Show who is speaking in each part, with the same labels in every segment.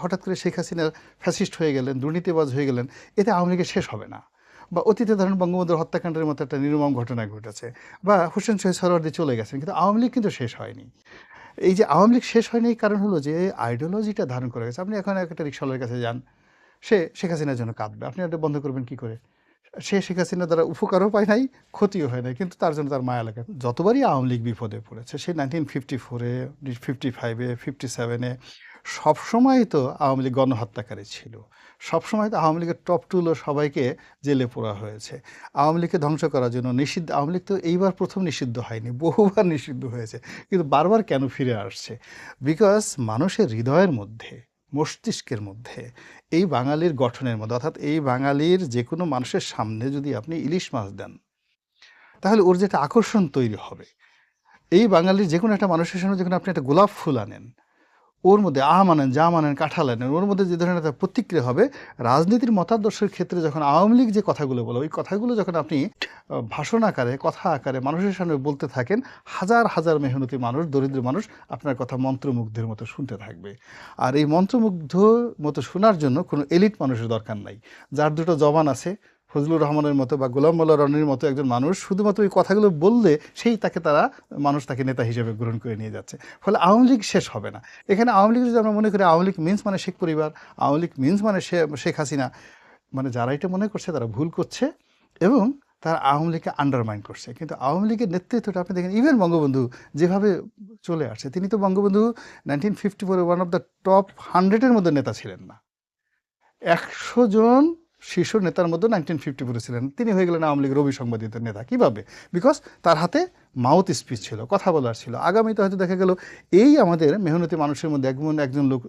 Speaker 1: হঠাৎ করে শেখ হাসিনা ফ্যাসিস্ট হয়ে গেলেন, দুর্নীতিবাজ হয়ে গেলেন, এতে আওয়ামী লীগের শেষ হবে না। বা অতীতে ধরেন বঙ্গবন্ধুর হত্যাকাণ্ডের মতো একটা নির্মম ঘটনা ঘটেছে, বা হোসেন শহীদ সরওয়ার্দী চলে গেছেন, কিন্তু আওয়ামী লীগ কিন্তু শেষ হয়নি। এই যে আওয়ামী লীগ শেষ হয়নি, এই কারণ হলো যে আইডিওলজিটা ধারণ করে গেছে। আপনি এখন একটা রিকশাওয়ালার কাছে যান, সে শেখ হাসিনার জন্য কাঁদবে, আপনি এটা বন্ধ করবেন কি করে? সে শেখ হাসিনার দ্বারা উপকারও পায় নাই, ক্ষতিও হয় নাই, কিন্তু তার জন্য তার মায়া লাগে। যতবারই আওয়ামী লীগ বিপদে পড়েছে, সে 1954-এ, 55-এ, 57-এ, সবসময় তো আওয়ামী লীগ গণহত্যাকারী ছিল। সবসময় তো আওয়ামী লীগের টপ টুলো সবাইকে জেলে পোড়া হয়েছে। আওয়ামী লীগকে ধ্বংস করার জন্য নিষিদ্ধ, আওয়ামী লীগ তো এইবার প্রথম নিষিদ্ধ হয়নি, বহুবার নিষিদ্ধ হয়েছে, কিন্তু বারবার কেন ফিরে আসছে? বিকজ মানুষের হৃদয়ের মধ্যে, মস্তিষ্কের মধ্যে, এই বাঙালির গঠনের মধ্যে, অর্থাৎ এই বাঙালির যে কোনো মানুষের সামনে যদি আপনি ইলিশ মাছ দেন, তাহলে ওর যে একটা আকর্ষণ তৈরি হবে। এই বাঙালির যে কোনো একটা মানুষের সামনে যখন আপনি একটা গোলাপ ফুল আনেন, ওর মধ্যে আম আনেন, জাম আনেন, কাঁঠাল আনেন, ওর মধ্যে যে ধরনের একটা প্রতিক্রিয়া হবে। রাজনীতির মতাদর্শের ক্ষেত্রে যখন আওয়ামী লীগ যে কথাগুলো বলে, ওই কথাগুলো যখন আপনি ভাষণ আকারে, কথা আকারে মানুষের সামনে বলতে থাকেন, হাজার হাজার মেহনতি মানুষ, দরিদ্র মানুষ আপনার কথা মন্ত্রমুগ্ধের মতো শুনতে থাকবে। আর এই মন্ত্রমুগ্ধ মতো শোনার জন্য কোনো এলিট মানুষের দরকার নাই। যার দুটো জবান আছে, ফজলুর রহমানের মতো বা গোলাম মোল্লা রনির মতো একজন মানুষ শুধুমাত্র এই কথাগুলো বললে সেই তাকে তারা, মানুষ তাকে নেতা হিসেবে গ্রহণ করে নিয়ে যাচ্ছে। ফলে আওয়ামী লীগ শেষ হবে না। এখানে আওয়ামী লীগ যদি আমরা মনে করি আওয়ামী লীগ মিন্স মানে শেখ পরিবার, আওয়ামী লীগ মিন্স মানে শেখ হাসিনা, মানে যারা এটা মনে করছে তারা ভুল করছে, এবং তারা আওয়ামী লীগকে আন্ডারমাইন করছে। কিন্তু আওয়ামী লীগের নেতৃত্বটা আপনি দেখেন, ইভেন বঙ্গবন্ধু যেভাবে চলে আসছে, তিনি তো Bangabandhu 1954 one of the top 100-এর মধ্যে নেতা ছিলেন না, 100 জন শীর্ষ নেতার মধ্যে 1954 ছিলেন। তিনি হয়ে গেলেন আওয়ামী লীগের অবিসংবাদিত নেতা। কিভাবে? বিকজ তার হাতে মাউথ স্পিচ ছিল, কথা বলার ছিল। আগামীতে হয়তো দেখা গেল এই আমাদের মেহনতি মানুষের মধ্যে একজন লোক,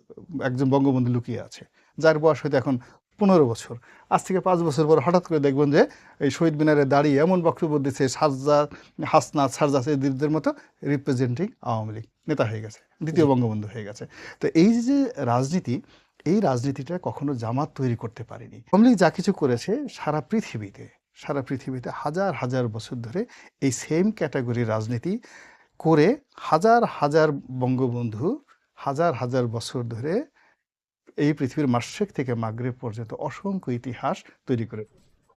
Speaker 1: একজন বঙ্গবন্ধু লুকিয়ে আছে, যার বয়স হয়তো এখন 15 বছর। আজ থেকে 5 বছর পর হঠাৎ করে দেখবেন যে এই শহীদ মিনারে দাঁড়িয়ে এমন বক্তব্য দিচ্ছে, সাজ্জাদ, হাসনাত, সারজাস এদের মতো রিপ্রেজেন্টিং আওয়ামী লীগ নেতা হয়ে গেছে, দ্বিতীয় বঙ্গবন্ধু হয়ে গেছে। তো এই যে রাজনীতি, এই রাজনীতিটা কখনো জামাত তৈরি করতে পারেনি। আওয়ামী লীগ যা কিছু করেছে সারা পৃথিবীতে হাজার হাজার বছর ধরে এই সেম ক্যাটাগরির রাজনীতি করে হাজার হাজার বঙ্গবন্ধু হাজার হাজার বছর ধরে এই পৃথিবীর মাশরিক থেকে মাগরিব পর্যন্ত অসংখ্য ইতিহাস তৈরি করে